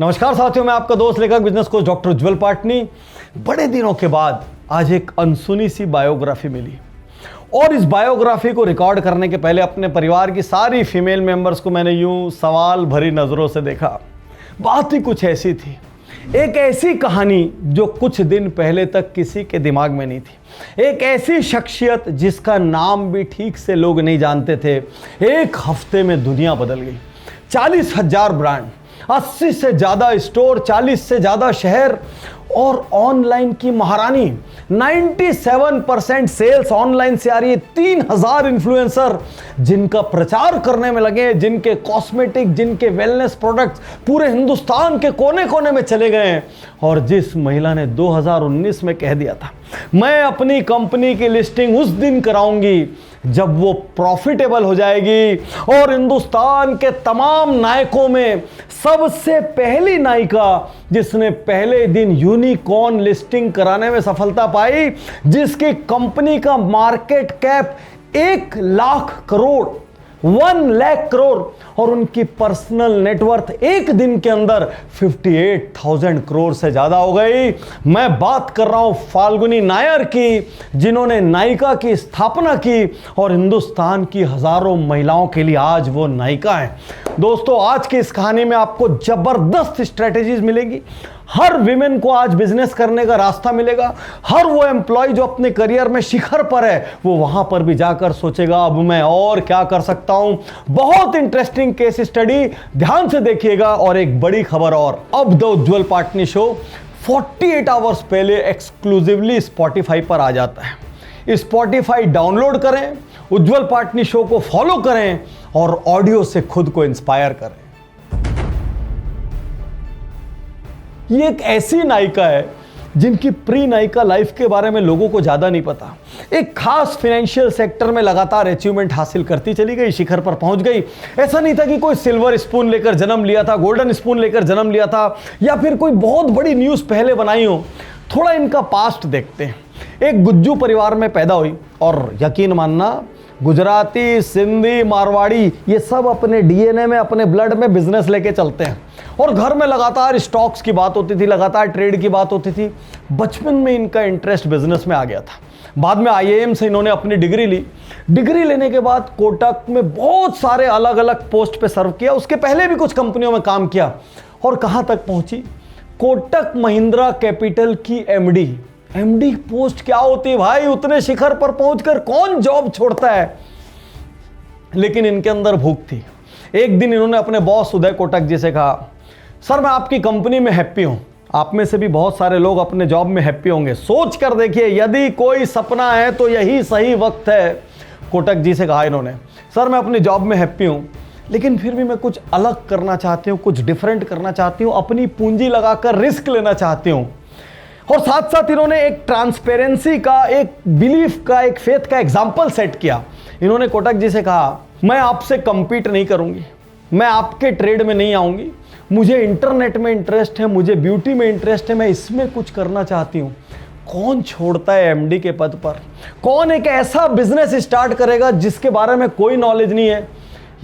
नमस्कार साथियों, मैं आपका दोस्त लेखक बिजनेस कोच डॉक्टर उज्जवल पाटनी। बड़े दिनों के बाद आज एक अनसुनी सी बायोग्राफी मिली और इस बायोग्राफी को रिकॉर्ड करने के पहले अपने परिवार की सारी फीमेल मेंबर्स को मैंने यूं सवाल भरी नज़रों से देखा। बात ही कुछ ऐसी थी, एक ऐसी कहानी जो कुछ दिन पहले तक किसी के दिमाग में नहीं थी, एक ऐसी शख्सियत जिसका नाम भी ठीक से लोग नहीं जानते थे। एक हफ्ते में दुनिया बदल गई। 40,000 ब्रांड, 80 से ज़्यादा स्टोर, 40 से ज़्यादा शहर और ऑनलाइन की महारानी। 97% सेल्स ऑनलाइन से आ रही है। 3,000 इन्फ्लुएंसर जिनका प्रचार करने में लगे, जिनके कॉस्मेटिक, जिनके वेलनेस प्रोडक्ट्स पूरे हिंदुस्तान के कोने कोने में चले गए हैं। और जिस महिला ने 2019 में कह दिया था, मैं अपनी कंपनी की लिस्टिंग उस दिन कराऊंगी जब वो प्रॉफिटेबल हो जाएगी और हिंदुस्तान के तमाम नायकों में सबसे पहली नायिका जिसने पहले दिन यूनिकॉर्न लिस्टिंग कराने में सफलता पाई, जिसकी कंपनी का मार्केट कैप 1 लाख करोड़ 1 लाख करोड़ और उनकी पर्सनल नेटवर्थ एक दिन के अंदर 58,000 करोड़ से ज्यादा हो गई। मैं बात कर रहा हूं फाल्गुनी नायर की, जिन्होंने नायिका की स्थापना की और हिंदुस्तान की हजारों महिलाओं के लिए आज वो नायिका हैं। दोस्तों, आज की इस कहानी में आपको जबरदस्त स्ट्रेटेजीज मिलेगी। हर विमेन को आज बिजनेस करने का रास्ता मिलेगा। हर वो एम्प्लॉय जो अपने करियर में शिखर पर है, वो वहां पर भी जाकर सोचेगा अब मैं और क्या कर सकता हूं। बहुत इंटरेस्टिंग केस स्टडी, ध्यान से देखिएगा। और एक बड़ी खबर और, अब the Ujjwal Patni show 48 hours पहले एक्सक्लूसिवली स्पॉटिफाई पर आ जाता है। स्पॉटिफाई डाउनलोड करें, उज्जवल पाटनी शो को फॉलो करें और ऑडियो से खुद को इंस्पायर करें। ये एक ऐसी नायिका है जिनकी प्री नायिका लाइफ के बारे में लोगों को ज्यादा नहीं पता। एक खास फाइनेंशियल सेक्टर में लगातार अचीवमेंट हासिल करती चली गई, शिखर पर पहुंच गई। ऐसा नहीं था कि कोई सिल्वर स्पून लेकर जन्म लिया था, गोल्डन स्पून लेकर जन्म लिया था, या फिर कोई बहुत बड़ी न्यूज़ पहले बनाई हो। थोड़ा इनका पास्ट देखते हैं। एक गुज्जू परिवार में पैदा हुई और यकीन मानना, गुजराती, सिंधी, मारवाड़ी ये सब अपने डीएनए में, अपने ब्लड में बिजनेस लेके चलते हैं। और घर में लगातार स्टॉक्स की बात होती थी, लगातार ट्रेड की बात होती थी। बचपन में इनका इंटरेस्ट बिजनेस में आ गया था। बाद में आईआईएम से इन्होंने अपनी डिग्री ली। डिग्री लेने के बाद कोटक में बहुत सारे अलग अलग पोस्ट पे सर्व किया। उसके पहले भी कुछ कंपनियों में काम किया और कहाँ तक पहुंची, कोटक महिंद्रा कैपिटल की एमडी। एमडी पोस्ट क्या होती है भाई, उतने शिखर पर पहुंचकर कौन जॉब छोड़ता है। लेकिन इनके अंदर भूख थी। एक दिन इन्होंने अपने बॉस उदय कोटक जी से कहा, सर मैं आपकी कंपनी में हैप्पी हूं। आप में से भी बहुत सारे लोग अपने जॉब में हैप्पी होंगे। सोच कर देखिए, यदि कोई सपना है तो यही सही वक्त है। कोटक जी से कहा इन्होंने, सर मैं अपनी जॉब में हैप्पी हूं, लेकिन फिर भी मैं कुछ अलग करना चाहती हूं, कुछ डिफरेंट करना चाहती हूं, अपनी पूंजी लगाकर रिस्क लेना चाहती हूं। और साथ साथ इन्होंने एक ट्रांसपेरेंसी का, एक बिलीफ का, एक फेथ का एग्जाम्पल सेट किया। इन्होंने कोटक जी से कहा, मैं आपसे कंपीट नहीं करूंगी, मैं आपके ट्रेड में नहीं आऊंगी, मुझे इंटरनेट में इंटरेस्ट है, मुझे ब्यूटी में इंटरेस्ट है, मैं इसमें कुछ करना चाहती हूं। कौन छोड़ता है एमडी के पद पर? कौन एक ऐसा बिजनेस स्टार्ट करेगा जिसके बारे में कोई नॉलेज नहीं है?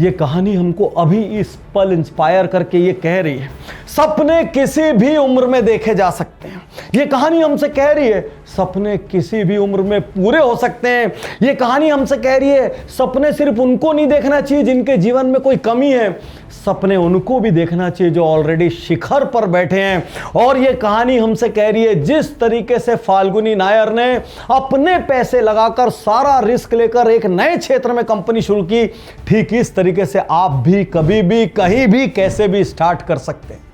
ये कहानी हमको अभी इस पल इंस्पायर करके ये कह रही है, सपने किसी भी उम्र में देखे जा सकते हैं। ये कहानी हमसे कह रही है, सपने किसी भी उम्र में पूरे हो सकते हैं। ये कहानी हमसे कह रही है, सपने सिर्फ उनको नहीं देखना चाहिए जिनके जीवन में कोई कमी है, सपने उनको भी देखना चाहिए जो ऑलरेडी शिखर पर बैठे हैं। और ये कहानी हमसे कह रही है, जिस तरीके से फाल्गुनी नायर ने अपने पैसे लगाकर, सारा रिस्क लेकर एक नए क्षेत्र में कंपनी शुरू की, ठीक इस तरीके से आप भी कभी भी, कहीं भी, कैसे भी स्टार्ट कर सकते हैं।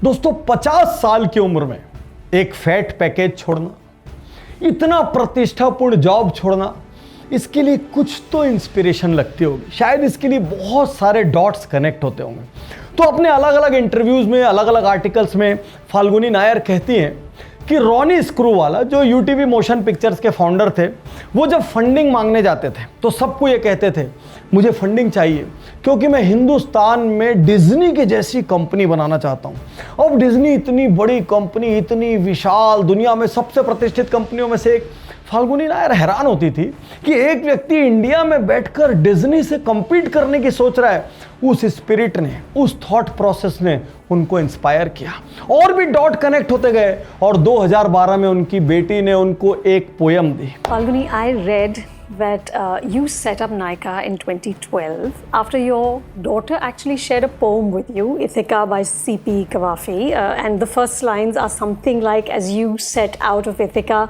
दोस्तों, 50 साल की उम्र में एक फैट पैकेज छोड़ना, इतना प्रतिष्ठापूर्ण जॉब छोड़ना, इसके लिए कुछ तो इंस्पिरेशन लगती होगी। शायद इसके लिए बहुत सारे डॉट्स कनेक्ट होते होंगे। तो अपने अलग अलग इंटरव्यूज में, अलग अलग आर्टिकल्स में फाल्गुनी नायर कहती हैं कि रॉनी स्क्रूवाला, जो यूटीवी मोशन पिक्चर्स के फाउंडर थे, वो जब फंडिंग मांगने जाते थे तो सबको ये कहते थे, मुझे फंडिंग चाहिए क्योंकि मैं हिंदुस्तान में डिज्नी की जैसी कंपनी बनाना चाहता हूँ। अब डिज्नी इतनी बड़ी कंपनी, इतनी विशाल, दुनिया में सबसे प्रतिष्ठित कंपनियों में से एक, फाल्गुनी नायर हैरान होती थी कि एक व्यक्ति इंडिया में बैठकर डिज्नी से compete करने की सोच रहा है। उस स्पिरिट ने, उस थॉट प्रोसेस ने उनको इंस्पायर किया और भी डॉट कनेक्ट होते गए और 2012 में उनकी बेटी ने उनको एक poem the. Falguni, I read that you set up Nykaa in 2012 after your daughter actually shared a poem with you, Ithika by C.P. Kawafi, and the first lines are something like, as you set out of Ithaca,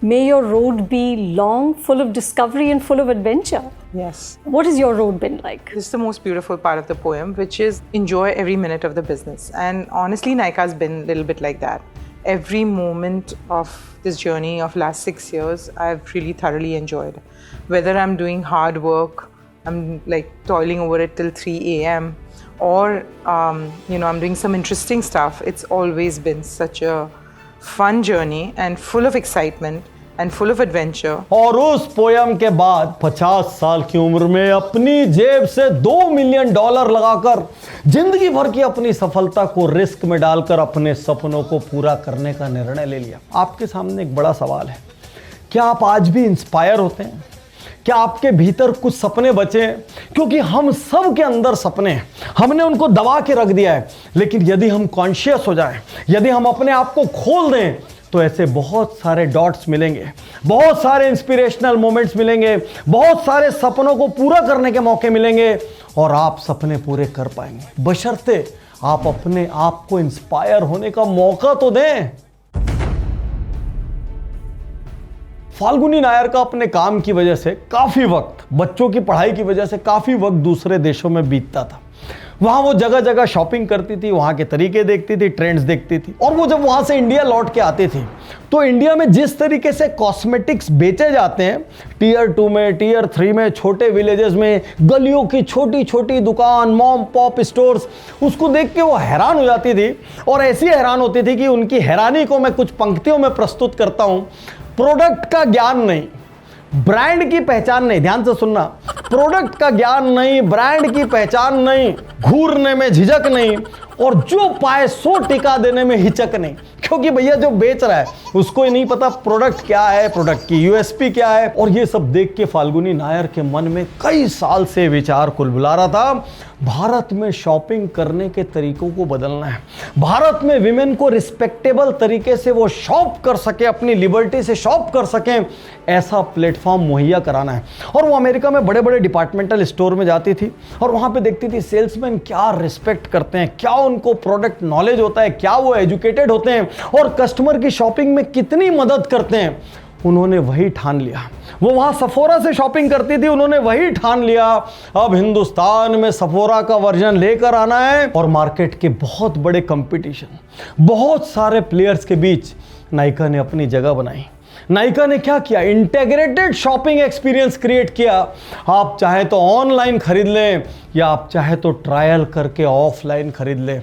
may your road be long, full of discovery and full of adventure. Yes. What has your road been like? This is the most beautiful part of the poem, which is enjoy every minute of the business. And honestly, Nykaa's been a little bit like that. Every moment of this journey of last 6 years, I've really thoroughly enjoyed. Whether I'm doing hard work, I'm like toiling over it till 3 a.m. or, I'm doing some interesting stuff. It's always been such a fun journey and full of excitement and full of adventure. और उस poem के बाद 50 साल की उम्र में अपनी जेब से $2 मिलियन लगाकर जिंदगी भर की अपनी सफलता को रिस्क में डालकर अपने सपनों को पूरा करने का निर्णय ले लिया। आपके सामने एक बड़ा सवाल है, क्या आप आज भी इंस्पायर होते हैं? क्या आपके भीतर कुछ सपने बचे हैं? क्योंकि हम सब के अंदर सपने हैं, हमने उनको दबा के रख दिया है। लेकिन यदि हम कॉन्शियस हो जाएं, यदि हम अपने आप को खोल दें, तो ऐसे बहुत सारे डॉट्स मिलेंगे, बहुत सारे इंस्पिरेशनल मोमेंट्स मिलेंगे, बहुत सारे सपनों को पूरा करने के मौके मिलेंगे और आप सपने पूरे कर पाएंगे, बशर्ते आप अपने आप को इंस्पायर होने का मौका तो दें। फाल्गुनी नायर का अपने काम की वजह से काफी वक्त, बच्चों की पढ़ाई की वजह से काफी वक्त दूसरे देशों में बीतता था। वहां वो जगह जगह शॉपिंग करती थी, वहां के तरीके देखती थी, ट्रेंड्स देखती थी। और वो जब वहां से इंडिया लौट के आती थी तो इंडिया में जिस तरीके से कॉस्मेटिक्स बेचे जाते हैं, टियर 2 में, टियर 3 में, छोटे विलेजेस में, गलियों की छोटी छोटी दुकान, मॉम पॉप स्टोर्स, उसको देख के वो हैरान हो जाती थी। और ऐसी हैरान होती थी कि उनकी हैरानी को मैं कुछ पंक्तियों में प्रस्तुत करता हूं। प्रोडक्ट का ज्ञान नहीं, ब्रांड की पहचान नहीं, ध्यान से सुनना, प्रोडक्ट का ज्ञान नहीं, ब्रांड की पहचान नहीं, घूरने में झिझक नहीं और जो पाए सो टिका देने में हिचक नहीं। क्योंकि भैया जो बेच रहा है उसको ही नहीं पता प्रोडक्ट क्या है, प्रोडक्ट की यूएसपी क्या है। और ये सब देख के फाल्गुनी नायर के मन में कई साल से विचार कुलबुला रहा था, भारत में शॉपिंग करने के तरीकों को बदलना है, भारत में विमेन को रिस्पेक्टेबल तरीके से वो शॉप कर सके, अपनी लिबर्टी से शॉप कर सकें, ऐसा प्लेटफॉर्म मुहैया कराना है। और वो अमेरिका में बड़े बड़े डिपार्टमेंटल स्टोर में जाती थी और वहां पे देखती थी सेल्समैन क्या रिस्पेक्ट करते हैं, क्या उनको प्रोडक्ट नॉलेज होता है, क्या वो एजुकेटेड होते हैं और कस्टमर की शॉपिंग में कितनी मदद करते हैं। उन्होंने वही ठान लिया, वो वहां सफोरा से शॉपिंग करती थी, उन्होंने वही ठान लिया अब हिंदुस्तान में सफोरा का वर्जन लेकर आना है। और मार्केट के बहुत बड़े कंपटीशन, बहुत सारे प्लेयर्स के बीच नायका ने अपनी जगह बनाई। नायका ने क्या किया, इंटीग्रेटेड शॉपिंग एक्सपीरियंस क्रिएट किया। आप चाहे तो ऑनलाइन खरीद लें या आप चाहे तो ट्रायल करके ऑफलाइन खरीद लें।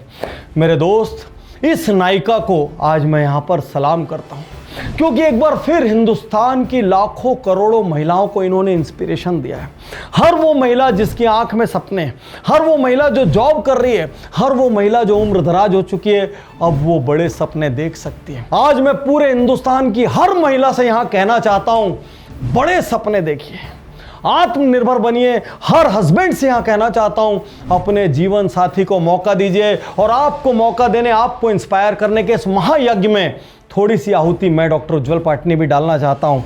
मेरे दोस्त, इस नायका को आज मैं यहां पर सलाम करता हूं क्योंकि एक बार फिर हिंदुस्तान की लाखों करोड़ों महिलाओं को इन्होंने इंस्पिरेशन दिया है। हर वो महिला जिसकी आंख में सपने, हर वो महिला जो जॉब कर रही है, हर वो महिला जो उम्र दराज हो चुकी है, अब वो बड़े सपने देख सकती है। आज मैं पूरे हिंदुस्तान की हर महिला से यहां कहना चाहता हूं, बड़े सपने देखिए, आत्मनिर्भर बनिए। हर हस्बैंड से यहां कहना चाहता हूं, अपने जीवन साथी को मौका दीजिए और आपको मौका देने, आपको इंस्पायर करने के इस महायज्ञ में थोड़ी सी आहुति मैं डॉक्टर उज्जवल पाटनी भी डालना चाहता हूं।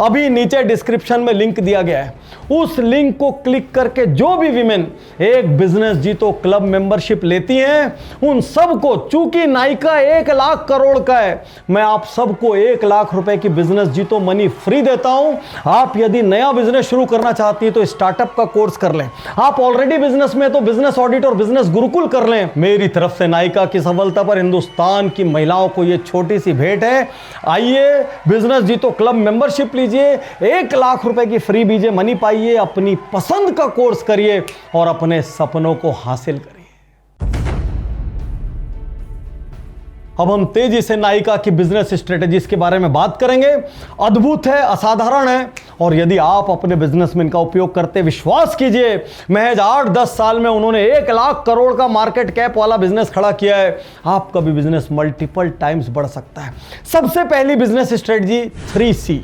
अभी नीचे डिस्क्रिप्शन में लिंक दिया गया है, उस लिंक को क्लिक करके जो भी विमेन एक बिजनेस जीतो क्लब मेंबरशिप लेती हैं, उन सबको, चूंकि नायका 1 लाख करोड़ का है, मैं आप सबको 1 लाख रुपए की बिजनेस जीतो मनी फ्री देता हूं। आप यदि नया बिजनेस शुरू करना चाहती है तो स्टार्टअप का कोर्स कर लें, आप ऑलरेडी बिजनेस में तो बिजनेस ऑडिट और बिजनेस गुरुकुल कर लें। मेरी तरफ से नायका की सफलता पर हिंदुस्तान की महिलाओं को यह छोटी सी भेंट है। आइए, बिजनेस जीतो क्लब मेंबरशिप लीजिए, 1 लाख रुपए की फ्री बीजे मनी पाइए, अपनी पसंद का कोर्स करिए और अपने सपनों को हासिल करिए। अब हम तेजी से नायका की बिजनेस स्ट्रेटेजीज के बारे में बात करेंगे। अद्भुत है, असाधारण है और यदि आप अपने बिजनेस में इनका उपयोग करते, विश्वास कीजिए, महज 8-10 साल में उन्होंने 1 लाख करोड़ का मार्केट कैप वाला बिजनेस खड़ा किया है। आपका भी बिजनेस मल्टीपल टाइम्स बढ़ सकता है। सबसे पहली बिजनेस स्ट्रेटेजी 3C,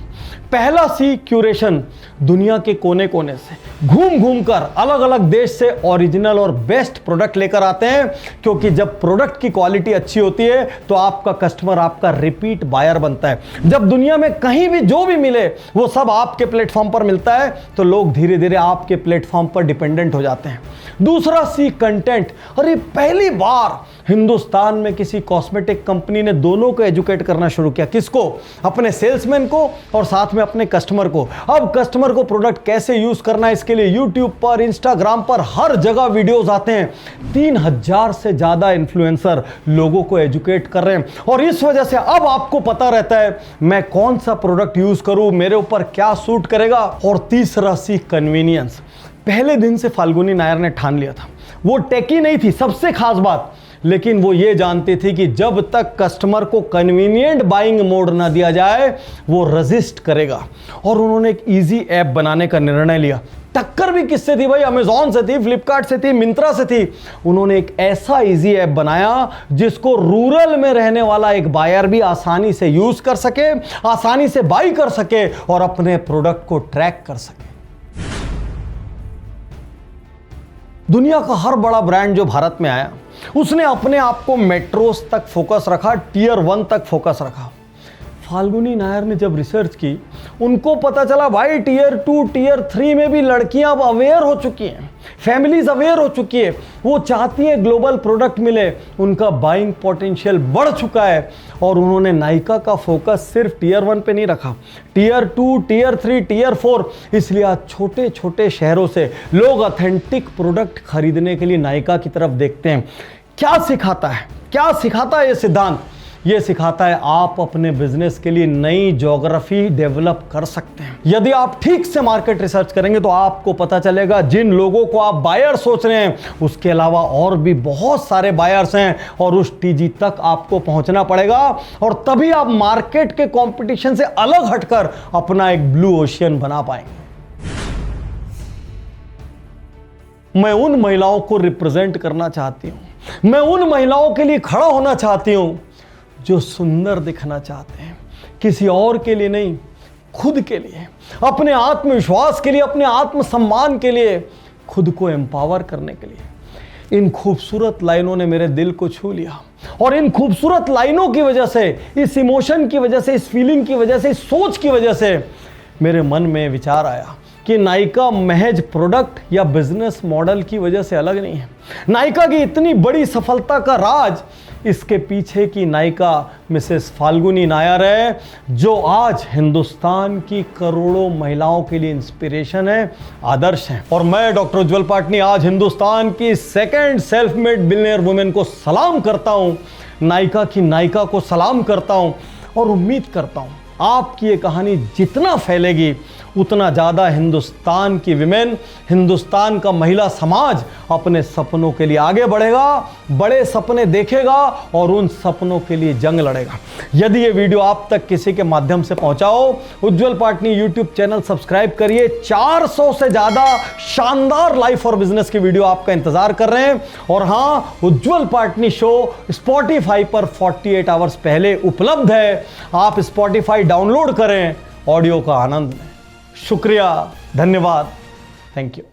पहला सी, क्यूरेशन। दुनिया के कोने कोने से घूम घूम कर अलग अलग देश से ओरिजिनल और बेस्ट प्रोडक्ट लेकर आते हैं, क्योंकि जब प्रोडक्ट की क्वालिटी अच्छी होती है तो आपका कस्टमर आपका रिपीट बायर बनता है। जब दुनिया में कहीं भी जो भी मिले वो सब आपके प्लेटफॉर्म पर मिलता है तो लोग धीरे धीरे आपके प्लेटफॉर्म पर डिपेंडेंट हो जाते हैं। दूसरा सी, कंटेंट। अरे पहली बार हिंदुस्तान में किसी कॉस्मेटिक कंपनी ने दोनों को एजुकेट करना शुरू किया। किसको? अपने सेल्समैन को और साथ में अपने कस्टमर को। अब कस्टमर को प्रोडक्ट कैसे यूज करना है इसके लिए यूट्यूब पर, इंस्टाग्राम पर हर जगह वीडियोस आते हैं। 3000 से ज्यादा इन्फ्लुएंसर लोगों को एजुकेट कर रहे हैं और इस वजह से अब आपको पता रहता है मैं कौन सा प्रोडक्ट यूज करूं, मेरे ऊपर क्या सूट करेगा। और तीसरा सी, कन्वीनियंस। पहले दिन से फाल्गुनी नायर ने ठान लिया था, वो टेकी नहीं थी सबसे खास बात, लेकिन वो ये जानती थी कि जब तक कस्टमर को कन्वीनियंट बाइंग मोड ना दिया जाए वो रेजिस्ट करेगा। और उन्होंने एक इजी ऐप बनाने का निर्णय लिया। टक्कर भी किससे थी भाई? अमेजॉन से थी, फ्लिपकार्ट से थी, मिंत्रा से थी। उन्होंने एक ऐसा इजी ऐप बनाया जिसको रूरल में रहने वाला एक बायर भी आसानी से यूज कर सके, आसानी से बाई कर सके और अपने प्रोडक्ट को ट्रैक कर सके। दुनिया का हर बड़ा ब्रांड जो भारत में आया उसने अपने आप को मेट्रोस तक फोकस रखा, टियर 1 तक फोकस रखा। फाल्गुनी नायर ने जब रिसर्च की उनको पता चला भाई टियर 2, टियर 3 में भी लड़कियां अब अवेयर हो चुकी हैं, फैमिलीज अवेयर हो चुकी है, वो चाहती है ग्लोबल प्रोडक्ट मिले, उनका बाइंग पोटेंशियल बढ़ चुका है। और उन्होंने नायका का फोकस सिर्फ टियर 1 पे नहीं रखा, टियर 2, टियर 3, टियर 4। इसलिए आज छोटे छोटे शहरों से लोग ऑथेंटिक प्रोडक्ट खरीदने के लिए नायका की तरफ देखते हैं। क्या सिखाता है? क्या सिखाता है ये सिद्धांत? ये सिखाता है आप अपने बिजनेस के लिए नई ज्योग्राफी डेवलप कर सकते हैं। यदि आप ठीक से मार्केट रिसर्च करेंगे तो आपको पता चलेगा जिन लोगों को आप बायर सोच रहे हैं उसके अलावा और भी बहुत सारे बायर्स हैं और उस टीजी तक आपको पहुंचना पड़ेगा और तभी आप मार्केट के कंपटीशन से अलग हटकर अपना एक ब्लू ओशियन बना पाएंगे। मैं उन महिलाओं को रिप्रेजेंट करना चाहती हूं, मैं उन महिलाओं के लिए खड़ा होना चाहती हूं जो सुंदर दिखना चाहते हैं, किसी और के लिए नहीं, खुद के लिए, अपने आत्मविश्वास के लिए, अपने आत्मसम्मान के लिए, खुद को एम्पावर करने के लिए। इन खूबसूरत लाइनों ने मेरे दिल को छू लिया और इन खूबसूरत लाइनों की वजह से, इस इमोशन की वजह से, इस फीलिंग की वजह से, इस सोच की वजह से मेरे मन में विचार आया कि नायका महज प्रोडक्ट या बिजनेस मॉडल की वजह से अलग नहीं है। नायका की इतनी बड़ी सफलता का राज इसके पीछे की नायिका मिसेस फाल्गुनी नायर है, जो आज हिंदुस्तान की करोड़ों महिलाओं के लिए इंस्पिरेशन है, आदर्श है। और मैं डॉक्टर उज्जवल पाटनी आज हिंदुस्तान की second self made billionaire women को सलाम करता हूं, नायिका की नायिका को सलाम करता हूं और उम्मीद करता हूं आपकी ये कहानी जितना फैलेगी उतना ज़्यादा हिंदुस्तान की विमेन, हिंदुस्तान का महिला समाज अपने सपनों के लिए आगे बढ़ेगा, बड़े सपने देखेगा और उन सपनों के लिए जंग लड़ेगा। यदि ये वीडियो आप तक किसी के माध्यम से पहुंचाओ, उज्जवल पाटनी यूट्यूब चैनल सब्सक्राइब करिए। 400 से ज़्यादा शानदार लाइफ और बिजनेस की वीडियो आपका इंतजार कर रहे हैं। और हाँ, उज्जवल पाटनी शो स्पॉटिफाई पर 48 आवर्स पहले उपलब्ध है। आप स्पॉटिफाई डाउनलोड करें, ऑडियो का आनंद लें। शुक्रिया, धन्यवाद, थैंक यू।